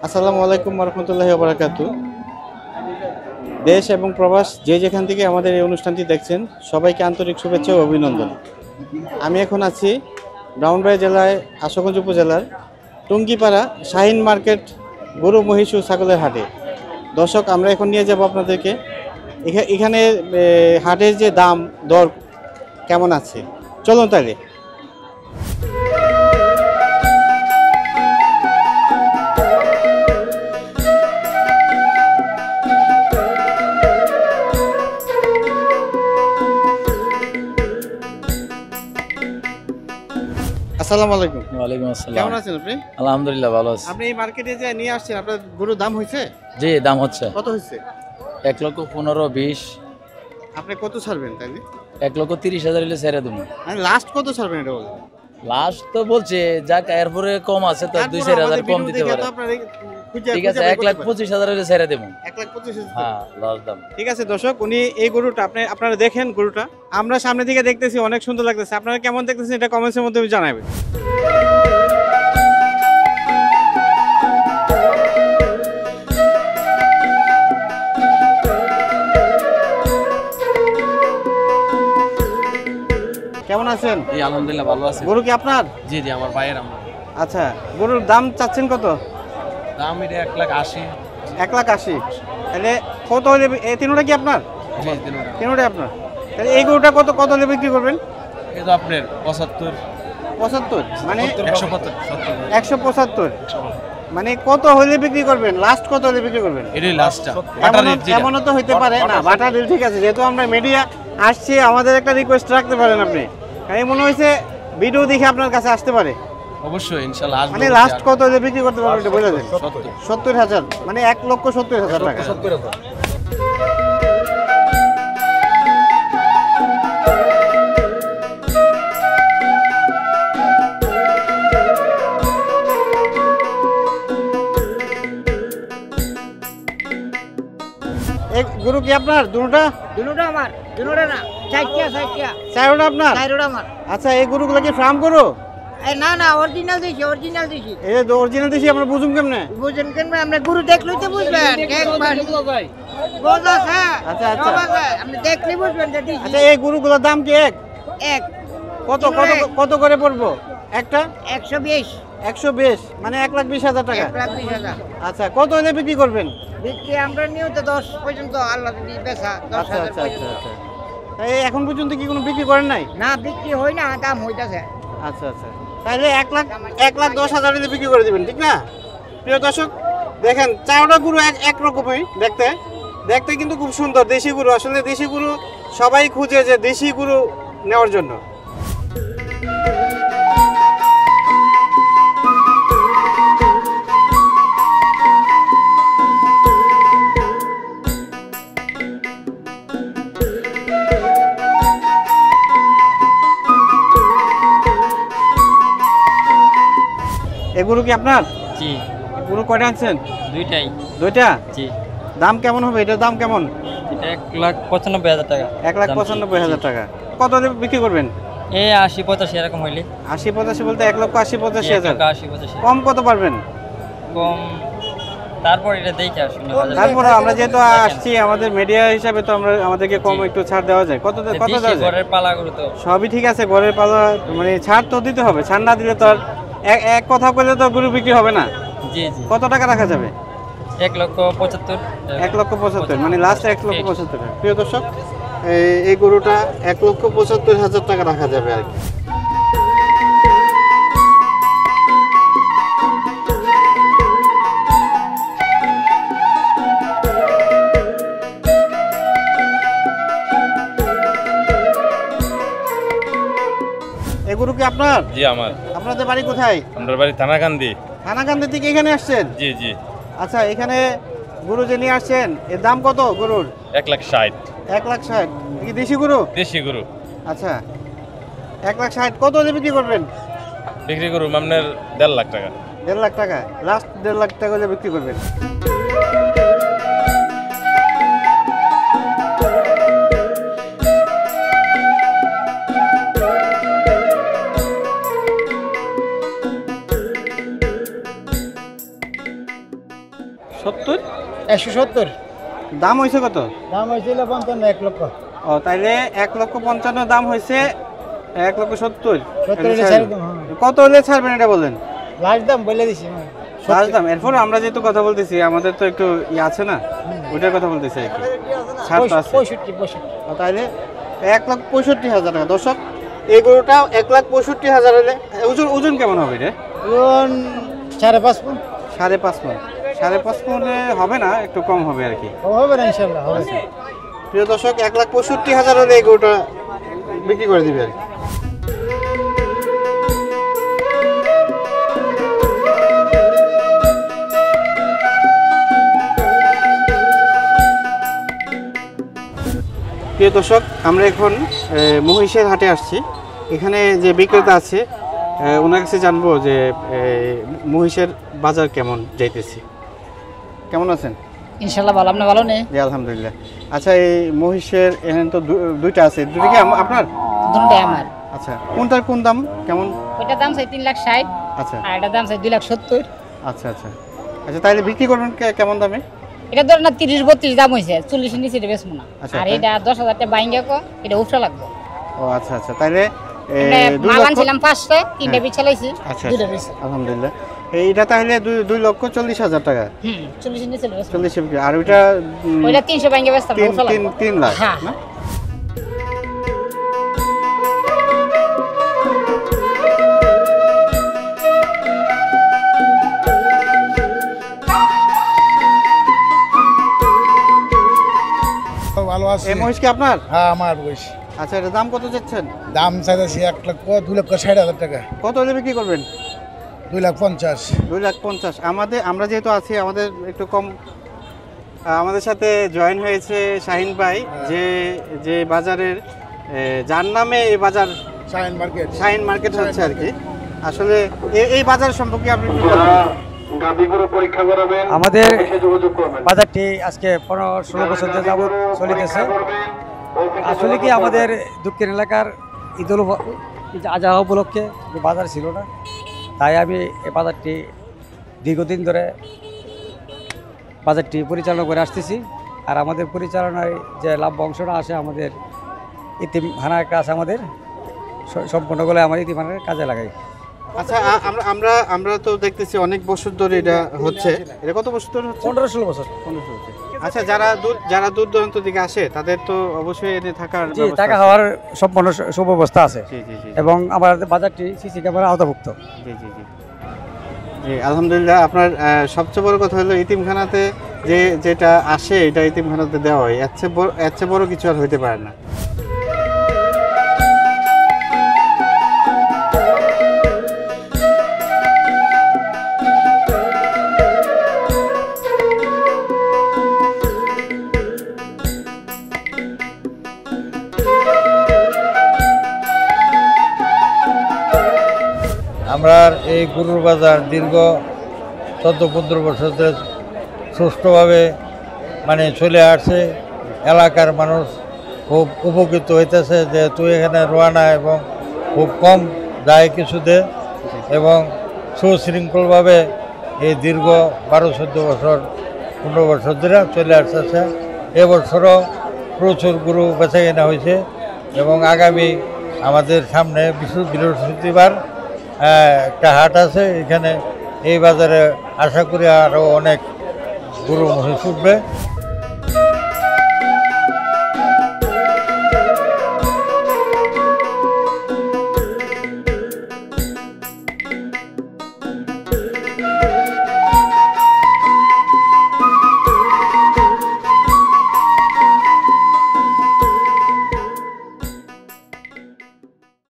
আসসালামু আলাইকুম রহমতুল্লাহি ওয়া বারাকাতুহু। দেশ এবং প্রবাস যে যেখান থেকে আমাদের এই অনুষ্ঠানটি দেখছেন সবাইকে আন্তরিক শুভেচ্ছা ও অভিনন্দন। আমি এখন আছি ব্রাহ্মণবাড়িয়া জেলায় আশুগঞ্জ উপজেলার টুঙ্গিপাড়া শাহিন মার্কেট গরু মহিষ ও ছাগলের হাটে। দর্শক, আমরা এখন নিয়ে যাব আপনাদেরকে এখানে হাটের যে দাম দর কেমন আছে, চলুন তাহলে। আসসালামু আলাইকুম। ওয়ালাইকুম আসসালাম। কেমন আছেন আপনি? আলহামদুলিল্লাহ ভালো আছি। আপনি এই মার্কেটে যে নিয়ে আসছেন, আপনার গরুর দাম হয়েছে? জি, দাম হচ্ছে কত হয়েছে? 1,15,20,000। আপনি কত ছাড়বেন তাইলে? 1,30,000 হলে ছেড়ে দেবো। মানে লাস্ট কত ছাড়বেন এটা বলেন? লাস্ট তো বলছে যাক, এরপরে কম আছে তো 2-4,000 কম দিতে পারে। ঠিক আছে, 1,25,000 হলে ছেড়ে দেবো। 1,25,000। হ্যাঁ, লাস্ট দাম। ঠিক আছে দর্শক, উনি এই গরুটা আপনারা দেখেন, গরুটা আমরা সামনে থেকে দেখতেছি, অনেক সুন্দর লাগতেছে। আপনারা কেমন দেখতেছেন এটা কমেন্টসের মধ্যে জানাবেন। কেমন আছেন? জি, আলহামদুলিল্লাহ ভালো আছি। গরু কি আপনার? জি জি, আমার ভাইয়ের। আমার আচ্ছা, গরুর দাম চাচ্ছেন কত? দাম এটা 1,80,000। 1,80,000। তাহলে কত হলে এই তিনটা কি আপনার? জি, তিনটাই আপনার। তাহলে এই গরুটা কত কত হলে বিক্রি করবেন? এই তো আপনার 75। 75 মানে 175। 175 মানে কত হলে বিক্রি করবেন? লাস্ট কত হলে বিক্রি করবেন? এটাই লাস্টটা। এমনও তো হইতে পারে না, বাটা ডিল। ঠিক আছে, যেহেতু আমরা মিডিয়া আসছি, আমাদের একটা রিকোয়েস্ট রাখতে পারেন আপনি। এই মনে হয়েছে ভিডিও দেখে আপনার কাছে আসতে পারে। অবশ্যই ইনশাআল্লাহ আসবে। মানে লাস্ট কত হলে বিক্রি করতে পারবেন এটা বলে দেন। 70,000 মানে 1,70,000 টাকা। এই গরু কি আপনার? দুটোটা? দুটোটা আমার, দুটোটা না, চারটা। চারোটা আপনার? চারটা আমার। আচ্ছা, এই গরুগুলো কি ফার্ম গরু? এই না না, অরিজিনাল দিছি। এই যে অরিজিনাল দেশি, আমরা বুঝুম কেমনে? বুঝেন কেন? আমরা গরু দেখলেই তো বুঝবেন। বোঝা হ্যাঁ। আচ্ছা, আচ্ছা। আপনি দেখলেই বুঝবেন যে দিছি। আচ্ছা, এই গরুগুলোর দাম কি এক? এক কত কত কত করে পড়বো একটা? 120। 120 মানে 1,20,000 টাকা। 1,20,000 আচ্ছা, কত হলে বিক্রি করবেন? বিক্রি আমরা নিয়ত 10 পর্যন্ত, আল্লাহ যদি বেচা আচ্ছা 10,000 আচ্ছা আচ্ছা পর্যন্ত। আচ্ছা। এই এখন পর্যন্ত কি কোনো বিক্রি করেন নাই? না, বিক্রি হয় না, দাম হইতাছে। আচ্ছা আচ্ছা, তাহলে 1,10,000 হলে বিক্রি করে দিবেন, ঠিক না? প্রিয় দর্শক, দেখেন চারটা গরু একরকমই দেখতে দেখতে, কিন্তু খুব সুন্দর দেশি গরু। আসলে দেশি গরু সবাই খুঁজে যে দেশি গরু নেওয়ার জন্য। এই গরু কি আপনার? জি, গরু কয়টা আনছেন? দুইটাই। দুইটা? জি, দাম কেমন হবে? এটার দাম কেমন? এটা 1,95,000 টাকা। 1,95,000 টাকা। কত দিয়ে বিক্রি করবেন? এই 80-85 এরকম হইলে। 80-85 বলতে 1,80,85,000। 1,80-85 কম কত পারবেন? কম। তারপর এটা দেখে আসুন। তারপরে আমরা যেহেতু আসছি, আমাদের মিডিয়া হিসাবে তো আমাদেরকে কম একটু ছাড় দেওয়া যায়। কত কত দেওয়া যায়? ঘরের পালা গরু তো সবই ঠিক আছে, ঘরের পালা মানে ছাড় তো দিতে হবে। ছাড় না দিলে তো আর এক কথা বলে তো গরু বিক্রি হবে না। জি জি। কত টাকা রাখা যাবে? 1,75,000। 1,75,000 মানে লাস্ট 1,75,000 টাকা। প্রিয় দর্শক, এই গরুটা 1,75,000 টাকা রাখা যাবে আর কি। এই গরু কি আপনার? জি আমার। আপনাদের বাড়ি কোথায়? আমাদের বাড়ি থানাকান্দি। থানাকান্দি থেকে এখানে আসছেন? জি জি। আচ্ছা, এখানে গরু যে নিয়ে আসছেন, এর দাম কত গরুর? 1,60,000। 1,60,000 কি দেশি গরু? দেশি গরু। আচ্ছা, 1,60,000 কত হলে বিক্রি করবেন? বিক্রি করুন আপনার 1.5 লাখ টাকা। 1.5 লাখ টাকা? লাস্ট 1.5 লাখ টাকা হলে বিক্রি করবেন। 70? 170 দাম হয়েছে কত? দাম হয়েছিল 55 1 লক্ষ। ও তাইলে 1,55,000 দাম হয়েছে, 1,70,000 70 হলে ছেড়ে দেব, হ্যাঁ। কত হলে ছাড়বেন এটা বলেন? লাস্ট দাম বলে দিছি আমি। লাস্ট দাম। এরপর আমরা যেহেতু কথা বলতেছি আমাদের তো একটু আছে না, ওইটার কথা বলতেছি আর কি। ছাড় তো আছে। 65 ও তাইলে 1,65,000 টাকা। দর্শক এই গরুটা 1,65,000 হলে ওজন ওজন কেমন হবে রে? ওজন 5.5 মণ। 5.5 মণ। 5.5 মণে হবে না, একটু কম হবে আর কি। হবে না ইনশাআল্লাহ, হবে। প্রিয় দর্শক 1,65,000 হলে এই গরুটা বিক্রি করে দিবে আর কি। প্রিয় দর্শক আমরা এখন মহিষের হাটে আসছি। এখানে যে বিক্রেতা আছে ওনার কাছে জানবো যে মহিষের বাজার কেমন যাইতেছে। কেমন আছেন? ইনশাআল্লাহ ভালো। আপনি ভালো নেই? জি আলহামদুলিল্লাহ। আচ্ছা এই মহিষের এখানে তো দুইটা আছে, দুটো কি আপনার? দুটোই আমার। আচ্ছা কোনটার কোন দাম কেমন? ওইটার দাম চাই 3,60,000, আচ্ছা আর এটার দাম চাই 2,70,000। আচ্ছা আচ্ছা আচ্ছা তাহলে বিক্রি করবেন কেমন দামে? এটা ধর না 30-32 দাম হয়েছে, 40 নিচে এটা বেচবো না। আচ্ছা, আর তাই? এটা 10,000 টাকা বাইঙ্গা কো, এটা উফরা লাগবে। ও আচ্ছা আচ্ছা তাহলে মাল আনছিলাম 5টা, 3টা বিছালাইছি, আচ্ছা 2টা বেচছি। আলহামদুলিল্লাহ। এইটা তাহলে 2,40,000 টাকা। 40 নিচে বেচবো। 40 বিক্রি। আর ওইটা ওইটা 300 বাইঙ্গা বেচতাম, উফরা লাগবে। 3 লাখ হ্যাঁ। না? ভালো আছে। এই মহিষ কি আপনার? হ্যাঁ আমার বয়স। আচ্ছা এটা দাম কত যাচ্ছেন? দাম চাইতেছি 1,02,60,000 টাকা। কত হলে বিক্রি করবেন? 2,50,000। 2,50,000। আমরা যেহেতু আছি আমাদের একটু কম। আমাদের সাথে জয়েন হয়েছে শাহিন ভাই, যে বাজারের যার নামে এই বাজার শাইন মার্কেট। শাহিন মার্কেট হচ্ছে আর কি। আসলে এই বাজার সম্পর্কে আপনি কি বলবেন? আমাদের বাজারটি আজকে 15-16 বছর ধরে যাবৎ চলিতেছে। আসলে কি আমাদের দক্ষিণ এলাকার ঈদুল আজহা উপলক্ষে যে বাজার ছিল না, তাই আমি এই বাজারটি দীর্ঘদিন ধরে বাজারটি পরিচালনা করে আসতেছি। আর আমাদের পরিচালনায় যে লাভ অংশটা আসে আমাদের ইতিমখানা একটা আছে, আমাদের সম্পূর্ণগুলো আমার ইতিমখানার কাজে লাগাই। আচ্ছা আমরা তো দেখতেছি অনেক বছর ধরে এটা হচ্ছে। এটা কত বছর ধরে হচ্ছে? 15-16 বছর। 15 বছর। আচ্ছা যারা দূর দূরান্ত থেকে আসে তাদের তো অবশ্যই এনে থাকার জি, ব্যবস্থা টাকা আছে। হওয়ার সম্পূর্ণ সুব্যবস্থা আছে। জি জি জি এবং আমাদের বাজারটি সিসি ক্যামেরা আওতাভুক্ত। জি জি জি জি আলহামদুলিল্লাহ। আপনার সবচেয়ে বড় কথা হলো ইতিমখানাতে যেটা আসে এটা ইতিমখানাতে দেওয়া হয়, এর চেয়ে বড় কিছু আর হইতে পারে না। আমরা এই গরুর বাজার দীর্ঘ 14-15 বছর ধরে সুষ্ঠুভাবে চলে আসছে। এলাকার মানুষ খুব উপকৃত হইতেছে, যেহেতু এখানে রোয়ানা এবং খুব কম যায় কিছুতে, এবং সুশৃঙ্খলভাবে এই দীর্ঘ 12-14 বছর 15 বছর ধরে চলে আসতেছে। এবছরও প্রচুর গরু বেচা কেনা হয়েছে এবং আগামী আমাদের সামনে বৃহস্পতিবার একটা হাট আছে। এখানে এই বাজারে আশা করি আরও অনেক গরু মহিষ উঠবে।